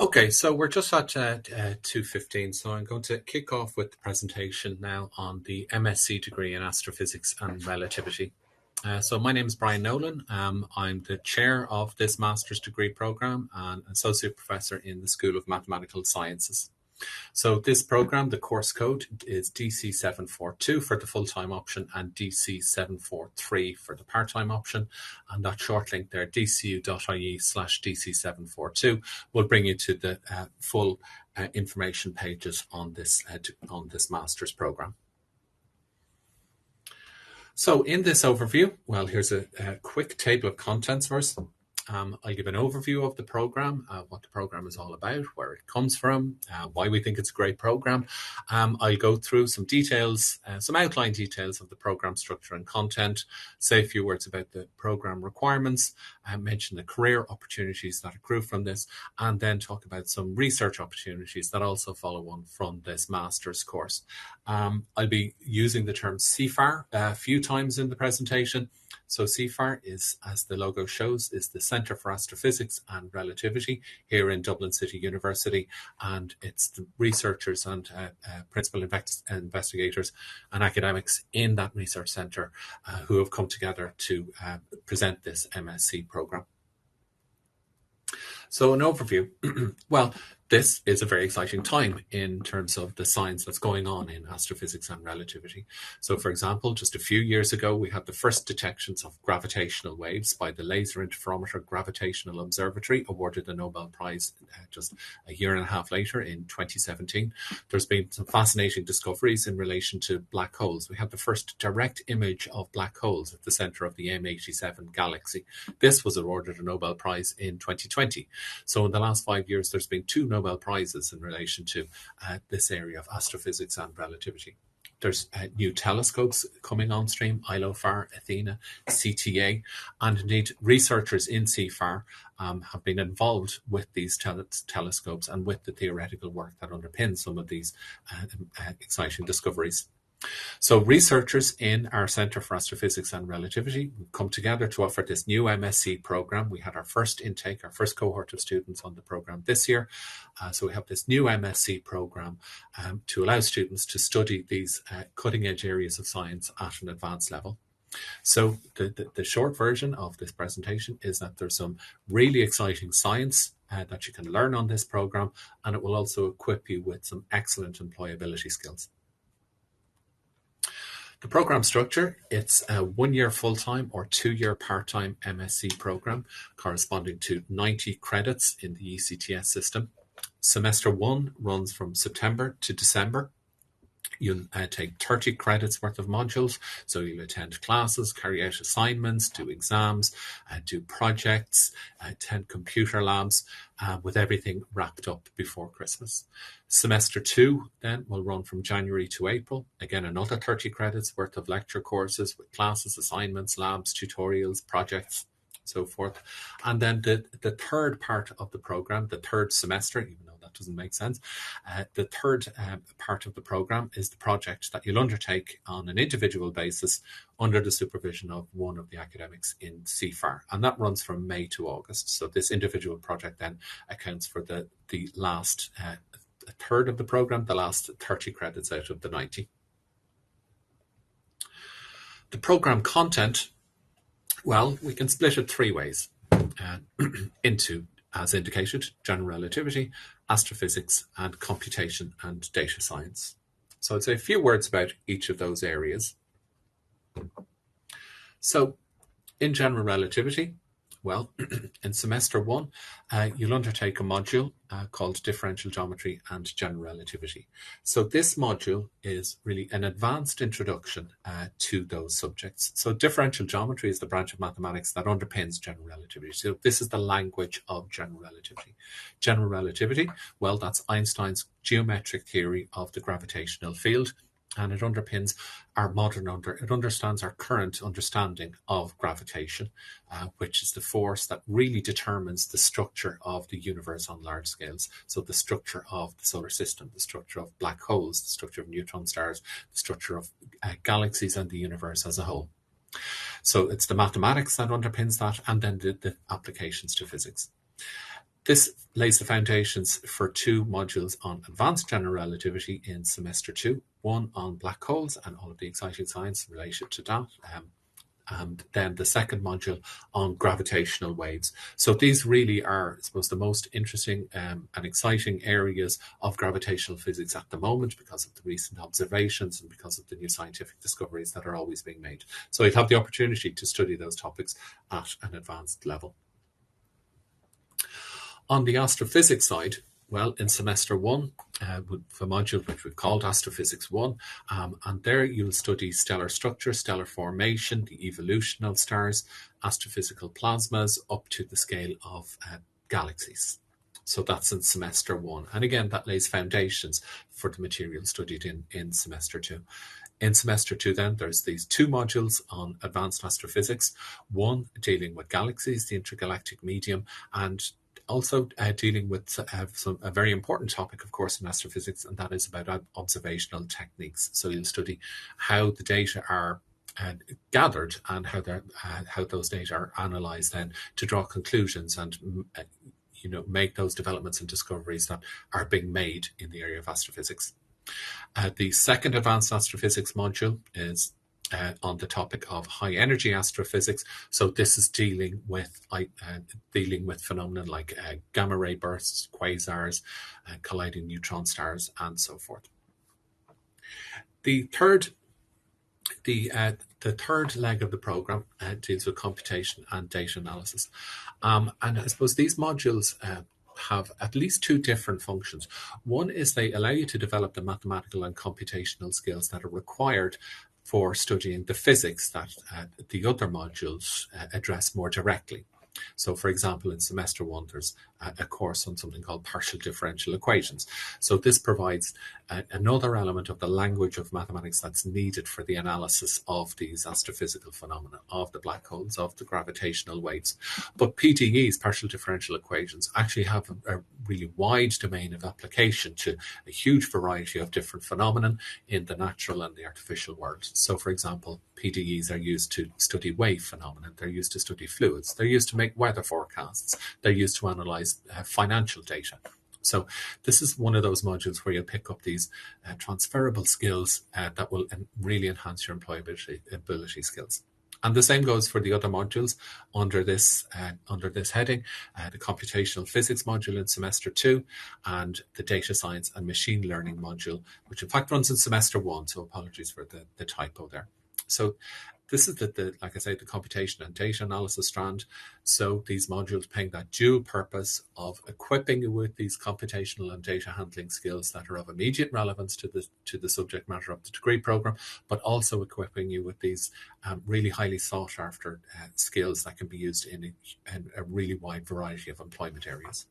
Okay, so we're just at 2:15, so I'm going to kick off with the presentation now on the MSc degree in Astrophysics and Relativity. So my name is Brian Nolan. I'm the chair of this master's degree program and associate professor in the School of Mathematical Sciences. So this program, the course code is DC742 for the full-time option and DC743 for the part-time option. And that short link there, dcu.ie/DC742, will bring you to the full information pages on this master's program. So in this overview, well, here's a quick table of contents first. I'll give an overview of the program, what the program is all about, where it comes from, why we think it's a great program. I'll go through some details, some outline details of the program structure and content, say a few words about the program requirements, mention the career opportunities that accrue from this, and then talk about some research opportunities that also follow on from this master's course. I'll be using the term CFAR a few times in the presentation. So CFAR is, as the logo shows, is the Centre for Astrophysics and Relativity here in Dublin City University, and it's the researchers and principal investigators and academics in that research centre who have come together to present this MSc programme. So an overview. Well, this is a very exciting time in terms of the science that's going on in astrophysics and relativity. So, for example, just a few years ago, we had the first detections of gravitational waves by the Laser Interferometer Gravitational Observatory, awarded the Nobel Prize just a year and a half later in 2017. There's been some fascinating discoveries in relation to black holes. We had the first direct image of black holes at the center of the M87 galaxy. This was awarded a Nobel Prize in 2020. So in the last 5 years, there's been 2 Nobel Prizes in relation to this area of astrophysics and relativity. There's new telescopes coming on stream, ILOFAR, Athena, CTA, and indeed researchers in CFAR have been involved with these telescopes and with the theoretical work that underpins some of these exciting discoveries. So researchers in our Centre for Astrophysics and Relativity come together to offer this new MSc program. We had our first intake, our first cohort of students on the program this year. So we have this new MSc program to allow students to study these cutting edge areas of science at an advanced level. So the short version of this presentation is that there's some really exciting science that you can learn on this program, and it will also equip you with some excellent employability skills. The program structure, it's a 1-year full-time or 2-year part-time MSc program corresponding to 90 credits in the ECTS system. Semester 1 runs from September to December. You'll take 30 credits worth of modules, so you'll attend classes, carry out assignments, do exams, do projects, attend computer labs, with everything wrapped up before Christmas. Semester 2 then will run from January to April. Again, another 30 credits worth of lecture courses with classes, assignments, labs, tutorials, projects, so forth. And then the third part of the program, the third semester, even though that doesn't make sense, the third part of the program is the project that you'll undertake on an individual basis under the supervision of one of the academics in CFAR. And that runs from May to August. So this individual project then accounts for the last third of the program, the last 30 credits out of the 90. The program content, well, we can split it 3 ways into, as indicated, general relativity, astrophysics, and computation and data science. So I'd say a few words about each of those areas. So in general relativity, well, in semester 1, you'll undertake a module called Differential Geometry and General Relativity. So this module is really an advanced introduction to those subjects. So differential geometry is the branch of mathematics that underpins general relativity. So this is the language of general relativity. General relativity, well, that's Einstein's geometric theory of the gravitational field. And it underpins it understands our current understanding of gravitation, which is the force that really determines the structure of the universe on large scales. So the structure of the solar system, the structure of black holes, the structure of neutron stars, the structure of galaxies and the universe as a whole. So it's the mathematics that underpins that, and then the applications to physics. This lays the foundations for 2 modules on advanced general relativity in semester 2, one on black holes and all of the exciting science related to that, and then the second module on gravitational waves. So these really are, I suppose, the most interesting and exciting areas of gravitational physics at the moment because of the recent observations and because of the new scientific discoveries that are always being made. So you'll have the opportunity to study those topics at an advanced level. On the astrophysics side, well, in semester 1, with the module which we've called Astrophysics 1, and there you'll study stellar structure, stellar formation, the evolution of stars, astrophysical plasmas, up to the scale of galaxies. So that's in semester 1. And again, that lays foundations for the material studied in semester 2. In semester 2, then, there's these 2 modules on advanced astrophysics, one dealing with galaxies, the intergalactic medium, and also dealing with a very important topic, of course, in astrophysics, and that is about observational techniques. So you'll study how the data are gathered and how those data are analysed then to draw conclusions and make those developments and discoveries that are being made in the area of astrophysics. The second advanced astrophysics module is on the topic of high energy astrophysics. So this is dealing with phenomena like gamma ray bursts, quasars, colliding neutron stars, and so forth. The third leg of the program deals with computation and data analysis. And I suppose these modules have at least 2 different functions. One is they allow you to develop the mathematical and computational skills that are required for studying the physics that the other modules address more directly. So, for example, in semester 1, there's a course on something called partial differential equations. So this provides another element of the language of mathematics that's needed for the analysis of these astrophysical phenomena, of the black holes, of the gravitational waves. But PDEs, partial differential equations, actually have a really wide domain of application to a huge variety of different phenomena in the natural and the artificial world. So, for example, PDEs are used to study wave phenomena. They're used to study fluids. They're used to make weather forecasts. They're used to analyze financial data. So this is one of those modules where you'll pick up these transferable skills that will really enhance your employability skills. And the same goes for the other modules under this heading, the computational physics module in semester 2 and the data science and machine learning module, which in fact runs in semester 1. So apologies for the typo there. So this is like I say, the computation and data analysis strand. So these modules playing that dual purpose of equipping you with these computational and data handling skills that are of immediate relevance to the subject matter of the degree program, but also equipping you with these really highly sought after skills that can be used in a really wide variety of employment areas.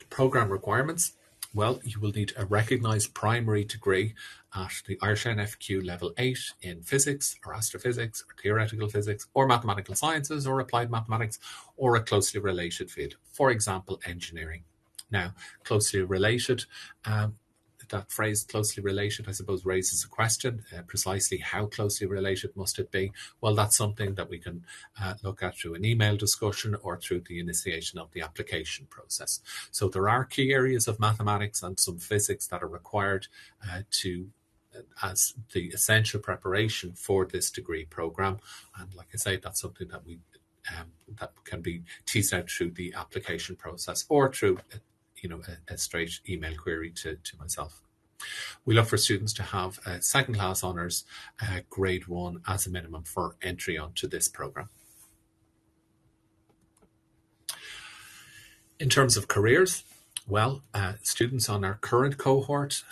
Program requirements. Well, you will need a recognised primary degree at the Irish NFQ level 8 in physics or astrophysics or theoretical physics or mathematical sciences or applied mathematics or a closely related field, for example, engineering. Now, closely related, that phrase closely related, I suppose, raises a question. Precisely how closely related must it be? Well, that's something that we can look at through an email discussion or through the initiation of the application process. So there are key areas of mathematics and some physics that are required as the essential preparation for this degree program. And like I say, that's something that that can be teased out through the application process or through a straight email query to myself. We look for students to have a second class honours grade 1 as a minimum for entry onto this programme. In terms of careers, well, students on our current cohort,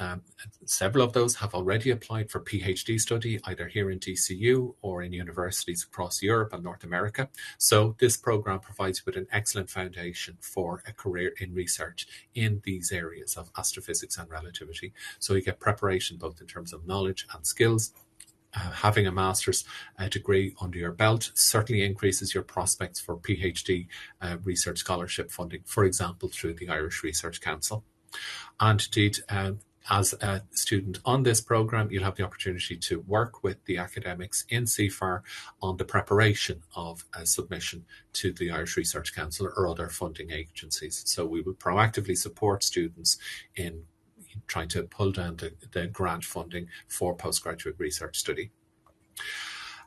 several of those have already applied for PhD study, either here in DCU or in universities across Europe and North America. So this program provides you with an excellent foundation for a career in research in these areas of astrophysics and relativity. So you get preparation both in terms of knowledge and skills. Having a master's degree under your belt certainly increases your prospects for PhD research scholarship funding, for example, through the Irish Research Council. And indeed, As a student on this program, you'll have the opportunity to work with the academics in CFAR on the preparation of a submission to the Irish Research Council or other funding agencies. So we will proactively support students in trying to pull down the grant funding for postgraduate research study.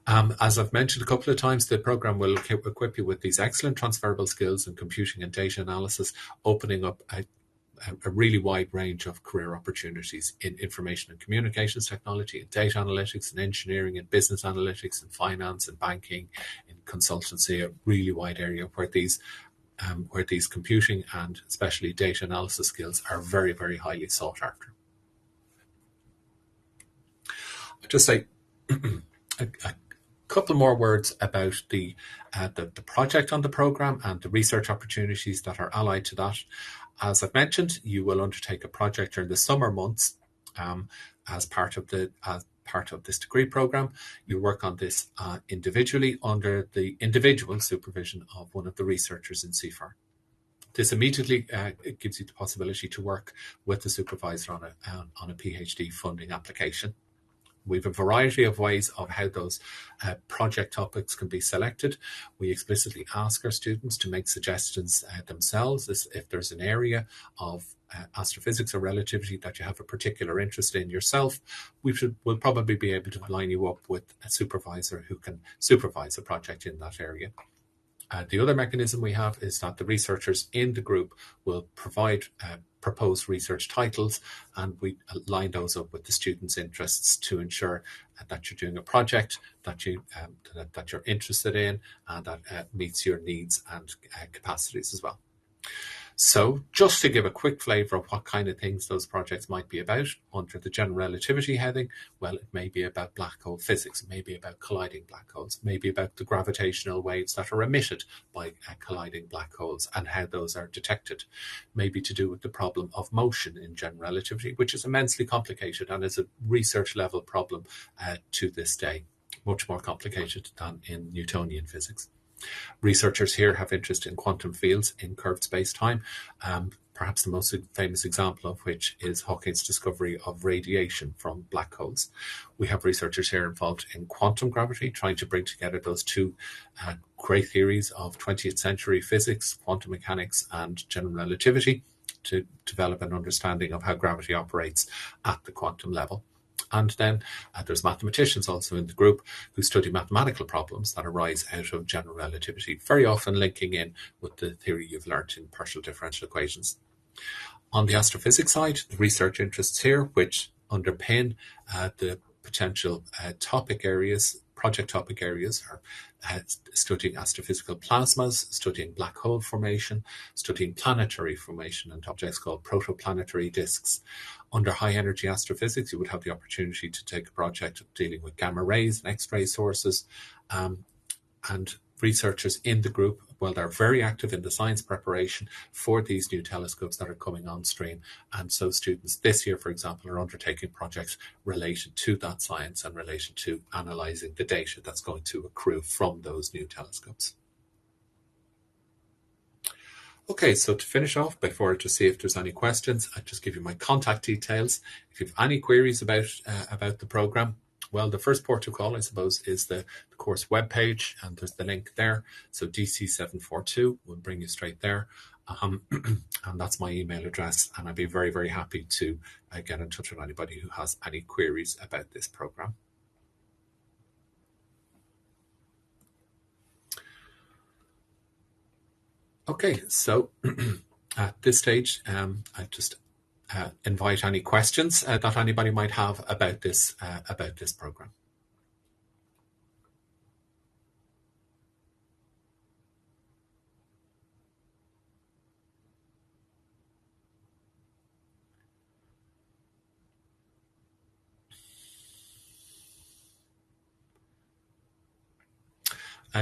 As I've mentioned a couple of times, the program will equip you with these excellent transferable skills in computing and data analysis, opening up a really wide range of career opportunities in information and communications technology, in data analytics, and engineering, in business analytics, and finance, and banking, in consultancy, a really wide area where these computing and especially data analysis skills are very, very highly sought after. I'll just say a couple more words about the project on the program and the research opportunities that are allied to that. As I've mentioned, you will undertake a project during the summer months as part of this degree program. You work on this individually under the individual supervision of one of the researchers in CFAR. This immediately it gives you the possibility to work with the supervisor on a PhD funding application. We have a variety of ways of how those project topics can be selected. We explicitly ask our students to make suggestions themselves if there's an area of astrophysics or relativity that you have a particular interest in yourself. We'll probably be able to line you up with a supervisor who can supervise a project in that area. The other mechanism we have is that the researchers in the group will provide proposed research titles, and we line those up with the students' interests to ensure that you're doing a project that you're interested in and that meets your needs and capacities as well. So just to give a quick flavour of what kind of things those projects might be about, under the general relativity heading, well, it may be about black hole physics, it may be about colliding black holes, it may be about the gravitational waves that are emitted by colliding black holes and how those are detected. Maybe to do with the problem of motion in general relativity, which is immensely complicated and is a research level problem to this day, much more complicated than in Newtonian physics. Researchers here have interest in quantum fields in curved space-time, perhaps the most famous example of which is Hawking's discovery of radiation from black holes. We have researchers here involved in quantum gravity, trying to bring together those two great theories of 20th century physics, quantum mechanics, and general relativity, to develop an understanding of how gravity operates at the quantum level. And then there's mathematicians also in the group who study mathematical problems that arise out of general relativity, very often linking in with the theory you've learnt in partial differential equations. On the astrophysics side, the research interests here, which underpin the potential project topic areas, are studying astrophysical plasmas, studying black hole formation, studying planetary formation and objects called protoplanetary disks. Under high energy astrophysics, you would have the opportunity to take a project dealing with gamma rays and X-ray sources. And researchers in the group, well, they're very active in the science preparation for these new telescopes that are coming on stream. And so students this year, for example, are undertaking projects related to that science and related to analysing the data that's going to accrue from those new telescopes. Okay, so to finish off, before to see if there's any questions, I'll just give you my contact details. If you have any queries about the programme, well, the first port to call, I suppose, is the course webpage, and there's the link there. So DC742 will bring you straight there. And that's my email address, and I'd be very, very happy to get in touch with anybody who has any queries about this programme. Okay, so at this stage, I just invite any questions that anybody might have about this program.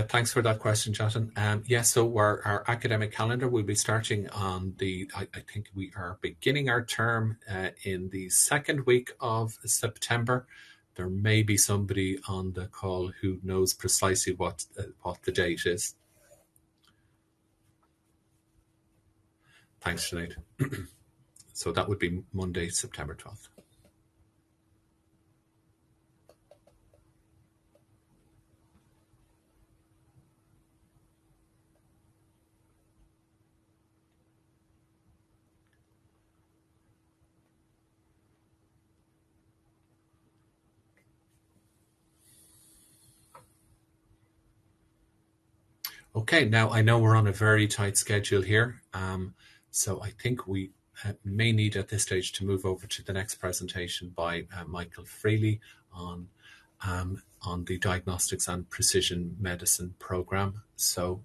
Thanks for that question, Jonathan. Yes, so our academic calendar will be starting on I think we are beginning our term in the second week of September. There may be somebody on the call who knows precisely what the date is. Thanks, Sinead. So that would be Monday, September 12th. Okay, now I know we're on a very tight schedule here, so I think we may need at this stage to move over to the next presentation by Michael Freely on the Diagnostics and Precision Medicine program. So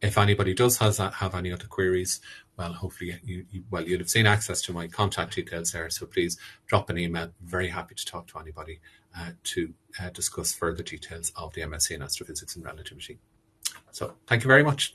if anybody does have any other queries, well, hopefully you'll have seen access to my contact details there, so please drop an email. Very happy to talk to anybody to discuss further details of the MSc in Astrophysics and Relativity. So thank you very much.